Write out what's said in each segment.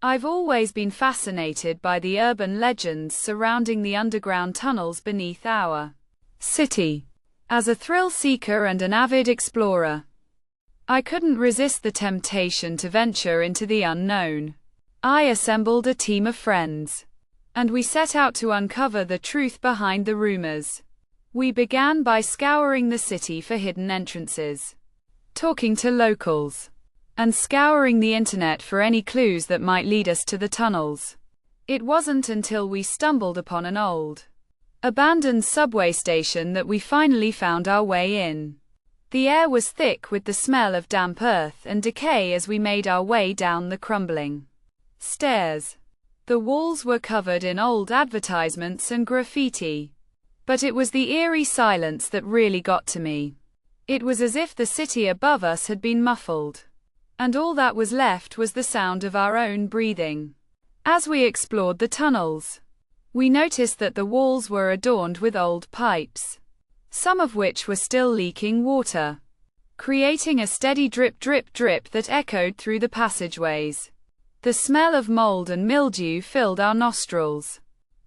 I've always been fascinated by the urban legends surrounding the underground tunnels beneath our city. As a thrill seeker and an avid explorer, I couldn't resist the temptation to venture into the unknown. I assembled a team of friends, and we set out to uncover the truth behind the rumors. We began by scouring the city for hidden entrances, talking to locals, and scouring the internet for any clues that might lead us to the tunnels. It wasn't until we stumbled upon an old, abandoned subway station that we finally found our way in. The air was thick with the smell of damp earth and decay as we made our way down the crumbling stairs. The walls were covered in old advertisements and graffiti. But it was the eerie silence that really got to me. It was as if the city above us had been muffled, and all that was left was the sound of our own breathing. As we explored the tunnels, we noticed that the walls were adorned with old pipes, some of which were still leaking water, creating a steady drip drip drip that echoed through the passageways. The smell of mold and mildew filled our nostrils,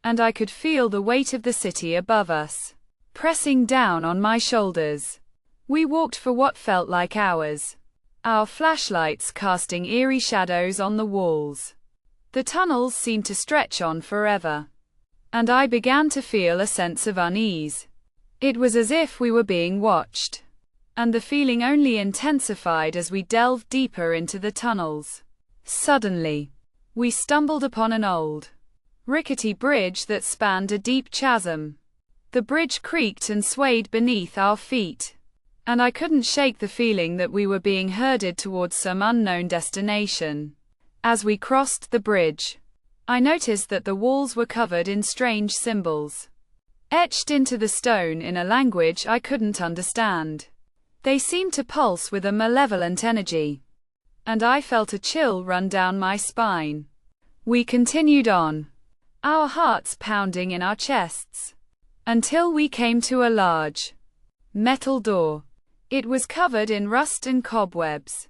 and I could feel the weight of the city above us, pressing down on my shoulders. We walked for what felt like hours, our flashlights casting eerie shadows on the walls. The tunnels seemed to stretch on forever, and I began to feel a sense of unease. It was as if we were being watched, and the feeling only intensified as we delved deeper into the tunnels. Suddenly, we stumbled upon an old, rickety bridge that spanned a deep chasm. The bridge creaked and swayed beneath our feet, and I couldn't shake the feeling that we were being herded towards some unknown destination. As we crossed the bridge, I noticed that the walls were covered in strange symbols, etched into the stone in a language I couldn't understand. They seemed to pulse with a malevolent energy, and I felt a chill run down my spine. We continued on, our hearts pounding in our chests, until we came to a large metal door. It was covered in rust and cobwebs,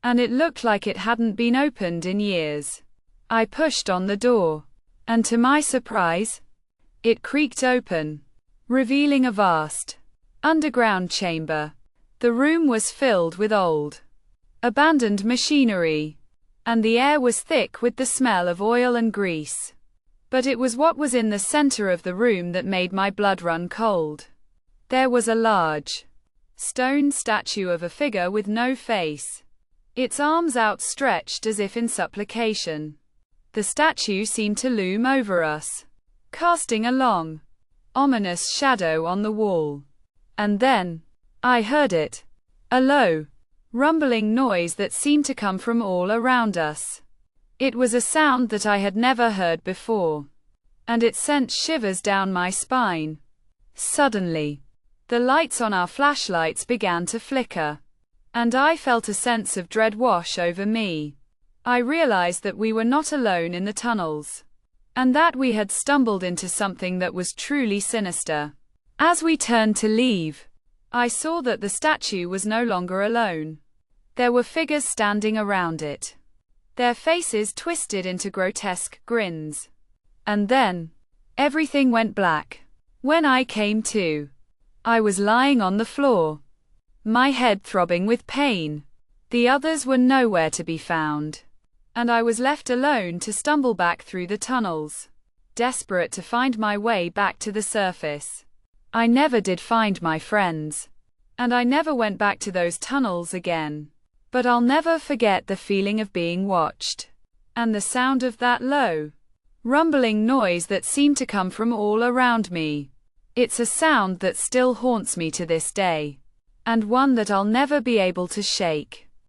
and it looked like it hadn't been opened in years. I pushed on the door, and to my surprise, it creaked open, revealing a vast, underground chamber. The room was filled with old, abandoned machinery, and the air was thick with the smell of oil and grease. But it was what was in the center of the room that made my blood run cold. There was a large, stone statue of a figure with no face, its arms outstretched as if in supplication. The statue seemed to loom over us, casting a long, ominous shadow on the wall. And then, I heard it. A low, rumbling noise that seemed to come from all around us. It was a sound that I had never heard before, and it sent shivers down my spine. Suddenly, the lights on our flashlights began to flicker, and I felt a sense of dread wash over me. I realized that we were not alone in the tunnels, and that we had stumbled into something that was truly sinister. As we turned to leave, I saw that the statue was no longer alone. There were figures standing around it, their faces twisted into grotesque grins. And then, everything went black. When I came to, I was lying on the floor, my head throbbing with pain. The others were nowhere to be found, and I was left alone to stumble back through the tunnels, desperate to find my way back to the surface. I never did find my friends, and I never went back to those tunnels again. But I'll never forget the feeling of being watched, and the sound of that low, rumbling noise that seemed to come from all around me. It's a sound that still haunts me to this day, and one that I'll never be able to shake.